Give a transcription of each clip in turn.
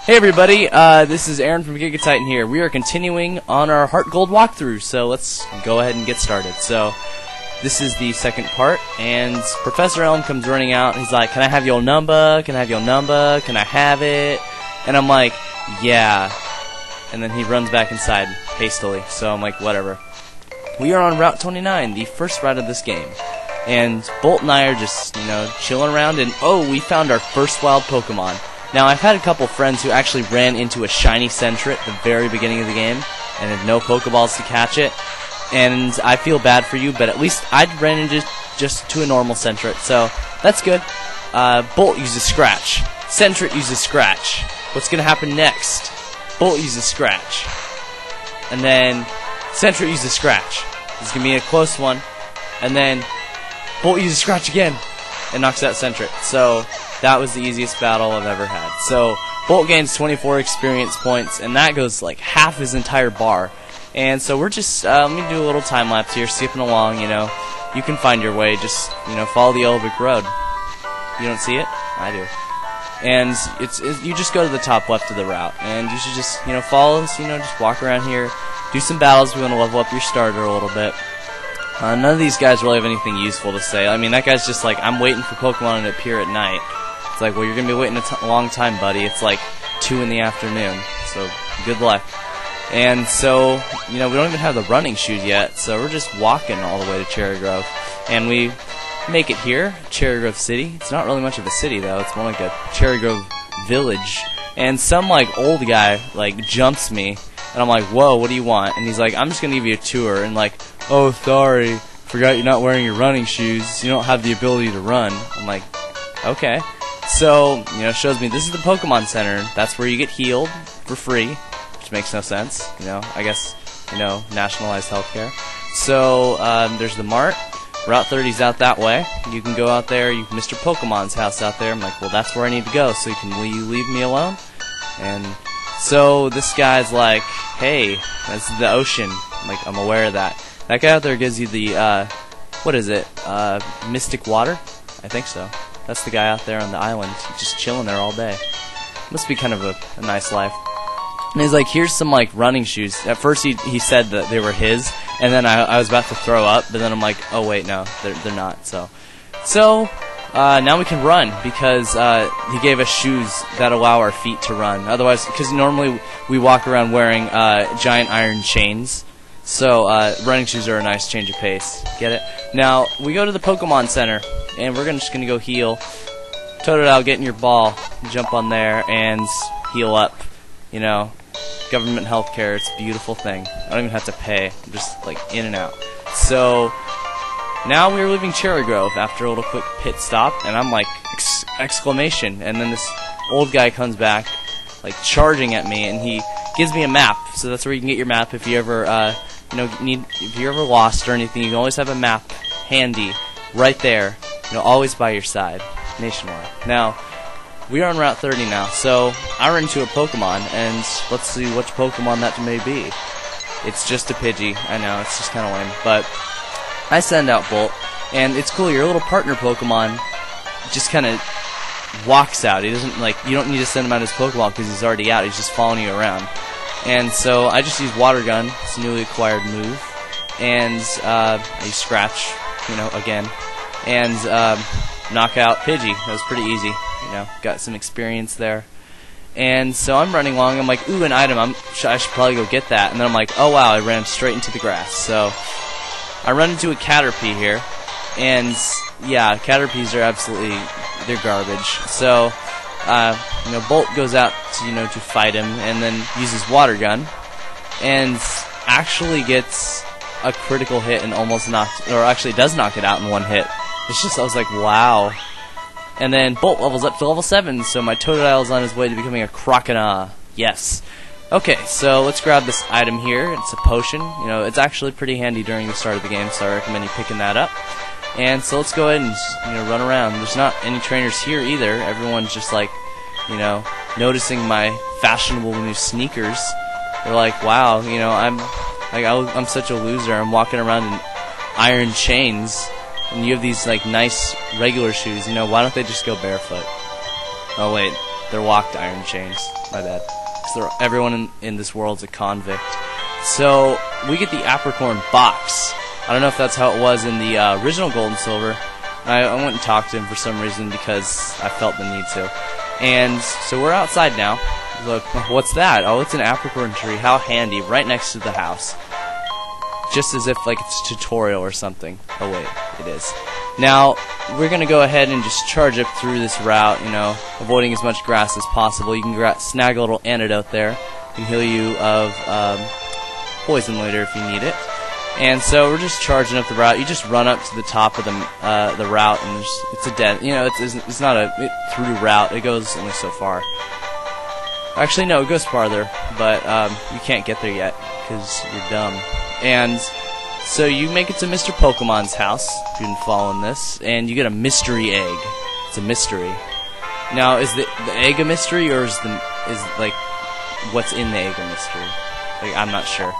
Hey everybody, this is Aaron from Gigatitan here. We are continuing on our Heart Gold walkthrough, so let's go ahead and get started. So, this is the second part, and Professor Elm comes running out, he's like, "Can I have your number? Can I have your number? Can I have it?" And I'm like, "Yeah." And then he runs back inside, hastily, so I'm like, whatever. We are on Route 29, the first route of this game. And Bolt and I are just, chilling around, and oh, we found our first wild Pokemon. Now, I've had a couple friends who actually ran into a shiny Sentret at the very beginning of the game, and had no Pokeballs to catch it. And I feel bad for you, but at least I ran into just to a normal Sentret, so that's good. Bolt uses Scratch. Sentret uses Scratch. What's going to happen next? Bolt uses Scratch. And then Sentret uses Scratch. This is going to be a close one. And then Bolt uses Scratch again and knocks out Sentret. So that was the easiest battle I've ever had. So Bolt gains 24 experience points, and that goes like half his entire bar. And so we're just, let me do a little time lapse here, skipping along, You can find your way, just, follow the Elvic Road. You don't see it? I do. And you just go to the top left of the route, and you should just, follow us, just walk around here, do some battles. We want to level up your starter a little bit. None of these guys really have anything useful to say. I mean, that guy's just like, "I'm waiting for Pokemon to appear at night." It's like, well, you're going to be waiting a long time, buddy. It's like 2 in the afternoon, so good luck. And so, we don't even have the running shoes yet, so we're just walking all the way to CherryGrove. And we make it here, CherryGrove City. It's not really much of a city, though. It's more like a CherryGrove village. And some, old guy, jumps me, and I'm like, "Whoa, what do you want?" And he's like, "I'm just going to give you a tour." And "Oh, sorry, forgot you're not wearing your running shoes. You don't have the ability to run." I'm like, "Okay." So, shows me this is the Pokemon Center. That's where you get healed for free, which makes no sense. I guess, nationalized healthcare. So, there's the Mart. Route 30's out that way. You can go out there. Mr. Pokemon's house out there. I'm like, well, that's where I need to go. So will you leave me alone? And so this guy's like, "Hey, that's the ocean." I'm like, "I'm aware of that." That guy out there gives you the, what is it? Mystic water? I think so. That's the guy out there on the island, just chilling there all day. Must be kind of a nice life. And he's like, "Here's some, running shoes." At first he said that they were his, and then I was about to throw up, but then I'm like, "Oh, wait, no, they're not." So now we can run, because he gave us shoes that allow our feet to run. Otherwise, because normally we walk around wearing giant iron chains. So, running shoes are a nice change of pace. Get it? Now, we go to the Pokemon Center, and we're just going to go heal. Totodile, get in your ball, jump on there, and heal up. Government healthcare, it's a beautiful thing. I don't even have to pay. I'm just, in and out. So, now we're leaving CherryGrove after a little quick pit stop, and I'm like, exclamation. And then this old guy comes back, charging at me, and he gives me a map. So that's where you can get your map if you ever, if you're ever lost or anything. You can always have a map handy, right there, always by your side, nationwide. Now, we are on Route 30 now, so I run into a Pokemon, and let's see which Pokemon that may be. It's just a Pidgey. I know, it's just kind of lame, but I send out Bolt, and it's cool. Your little partner Pokemon just kind of walks out. He doesn't, you don't need to send him out as Pokeball because he's already out. He's just following you around. And so I just use Water Gun. It's a newly acquired move. And I use Scratch, again. And knock out Pidgey. That was pretty easy. Got some experience there. And so I'm running along. I'm like, ooh, an item. I should probably go get that. And then I'm like, oh, wow, I ran straight into the grass. So I run into a Caterpie here. And, yeah, Caterpies are absolutely, they're garbage. So, Bolt goes out to, to fight him, and then uses Water Gun, and actually gets a critical hit and almost does knock it out in one hit. It's just, I was like, wow. And then Bolt levels up to level 7, so my Totodile is on his way to becoming a Croconaw. Yes. Okay, so let's grab this item here. It's a potion. It's actually pretty handy during the start of the game, so I recommend you picking that up. And so let's go ahead and run around. There's not any trainers here either. Everyone's just noticing my fashionable new sneakers. They're like, wow, I'm such a loser. I'm walking around in iron chains, and you have these nice regular shoes. Why don't they just go barefoot? Oh wait, They're locked iron chains. My bad. So everyone in this world's a convict. So we get the Apricorn box. I don't know if that's how it was in the original Gold and Silver. I went and talked to him for some reason because I felt the need to. And so we're outside now. Look, what's that? Oh, it's an Apricorn tree. How handy. Right next to the house. Just as if like it's a tutorial or something. Oh wait, it is. Now, we're going to go ahead and just charge up through this route, you know, avoiding as much grass as possible. You can snag a little antidote there. It can heal you of poison later if you need it. And so we're just charging up the route. You just run up to the top of the route, and it's a dead, you know, it's not a through route. It goes only so far. Actually, no, it goes farther, but you can't get there yet because you're dumb. And so you make it to Mr. Pokemon's house, if you've been following this, and you get a mystery egg. It's a mystery. Now, is the egg a mystery, or is like what's in the egg a mystery? Like, I'm not sure.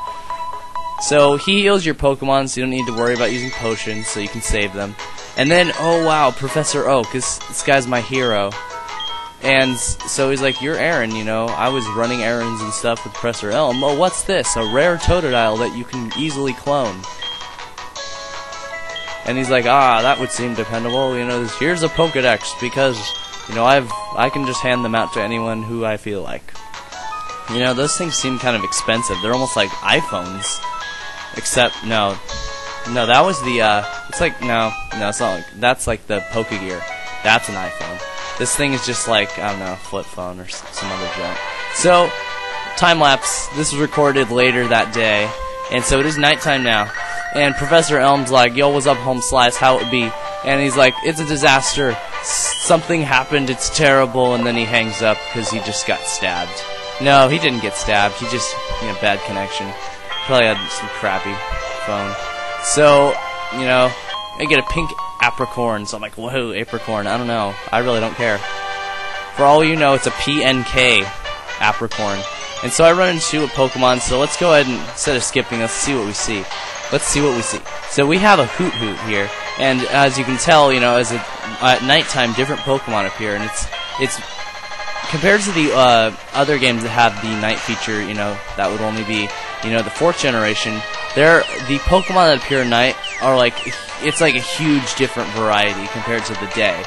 So he heals your Pokemon, so you don't need to worry about using potions, so you can save them. And then, oh wow, Professor Oak, this guy's my hero. And so he's like, you're Aaron, you know, I was running errands and stuff with Professor Elm. Oh, what's this? A rare Totodile that you can easily clone. And he's like, that would seem dependable, you know, here's a Pokedex, because, you know, I can just hand them out to anyone who I feel like. You know, those things seem kind of expensive. They're almost like iPhones. Except, no, that was the, it's like, no, it's not like, that's like the Pokegear. That's an iPhone. This thing is just like, I don't know, flip phone or some other junk. So, time-lapse, this was recorded later that day, and so it is nighttime now. And Professor Elm's like, yo, what's up, home slice, how it be? And he's like, it's a disaster, something happened, it's terrible, and then he hangs up because he just got stabbed. No, he didn't get stabbed, he just, you know, bad connection. Probably had some crappy phone. So, you know, I get a pink Apricorn, so I'm like, whoa, Apricorn, I don't know. I really don't care. For all you know, it's a PNK Apricorn. And so I run into a Pokemon, so let's go ahead and, instead of skipping, let's see what we see. Let's see what we see. So we have a Hoot Hoot here, and as you can tell, you know, at nighttime, different Pokemon appear, and it's compared to the other games that have the night feature, you know, that would only be, you know, the 4th generation. The Pokemon that appear at night are like, it's like a huge different variety compared to the day.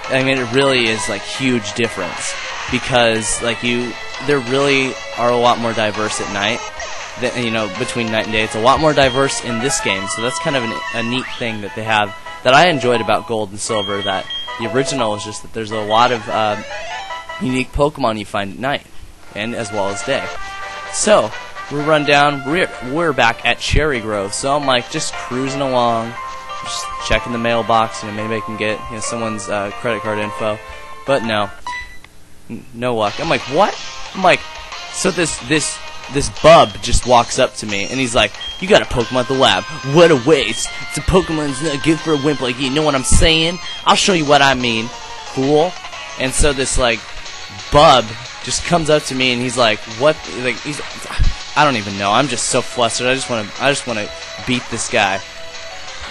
I mean, it really is like huge difference because like there really are a lot more diverse at night. You know, between night and day, it's a lot more diverse in this game. So that's kind of a neat thing that they have that I enjoyed about Gold and Silver. That the original is just that there's a lot of unique Pokemon you find at night, and as well as day. So we run down. We're back at CherryGrove. So I'm like just cruising along, just checking the mailbox. You know, maybe I can get someone's credit card info, but no luck. I'm like, what? I'm like, so this bub just walks up to me and he's like, you got a Pokemon at the lab. What a waste. It's a Pokemon's not good for a wimp like you. Know what I'm saying? I'll show you what I mean. Cool. And so this like bub just comes up to me and he's like, what? Like I don't even know. I'm just so flustered. I just want to beat this guy.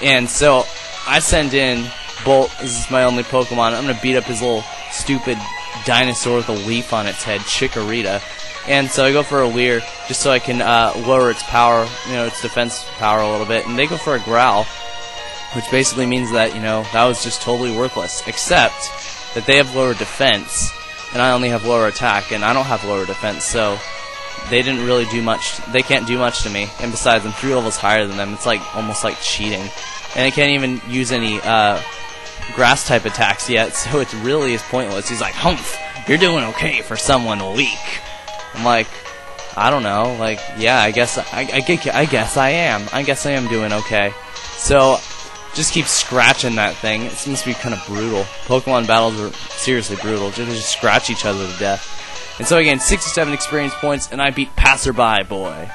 And so I send in Bolt. This is my only Pokemon. I'm gonna beat up his little stupid dinosaur with a leaf on its head, Chikorita. And so I go for a Leer just so I can lower its power, you know, its defense power a little bit. And they go for a Growl, which basically means that, you know, that was just totally worthless. Except that they have lower defense, and I only have lower attack, and I don't have lower defense, so they didn't really do much. They can't do much to me. And besides, I'm 3 levels higher than them. It's like almost like cheating. And I can't even use any grass type attacks yet, so it really is pointless. He's like, humph, you're doing okay for someone weak. I'm like, I don't know, like, yeah, I guess I am. I guess I am doing okay. So, just keep scratching that thing. It seems to be kind of brutal. Pokemon battles are seriously brutal. Just scratch each other to death. And so I gained 67 experience points, and I beat Passerby Boy.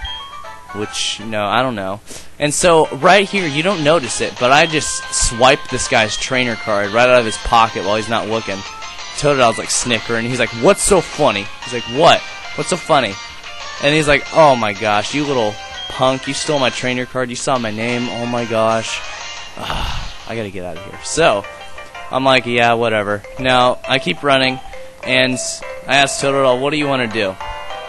Which, you know, I don't know. And so, right here, you don't notice it, but I just swiped this guy's trainer card right out of his pocket while he's not looking. Totodile's like snickering. He's like, what's so funny? He's like, what? What's so funny? And he's like, oh my gosh, you little punk, you stole my trainer card, you saw my name, oh my gosh. I gotta get out of here. So, I'm like, yeah, whatever. Now, I keep running, and I asked Totodile, what do you want to do?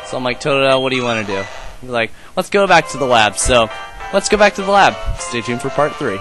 So I'm like, Totodile, what do you want to do? He's like, let's go back to the lab. So let's go back to the lab. Stay tuned for part 3.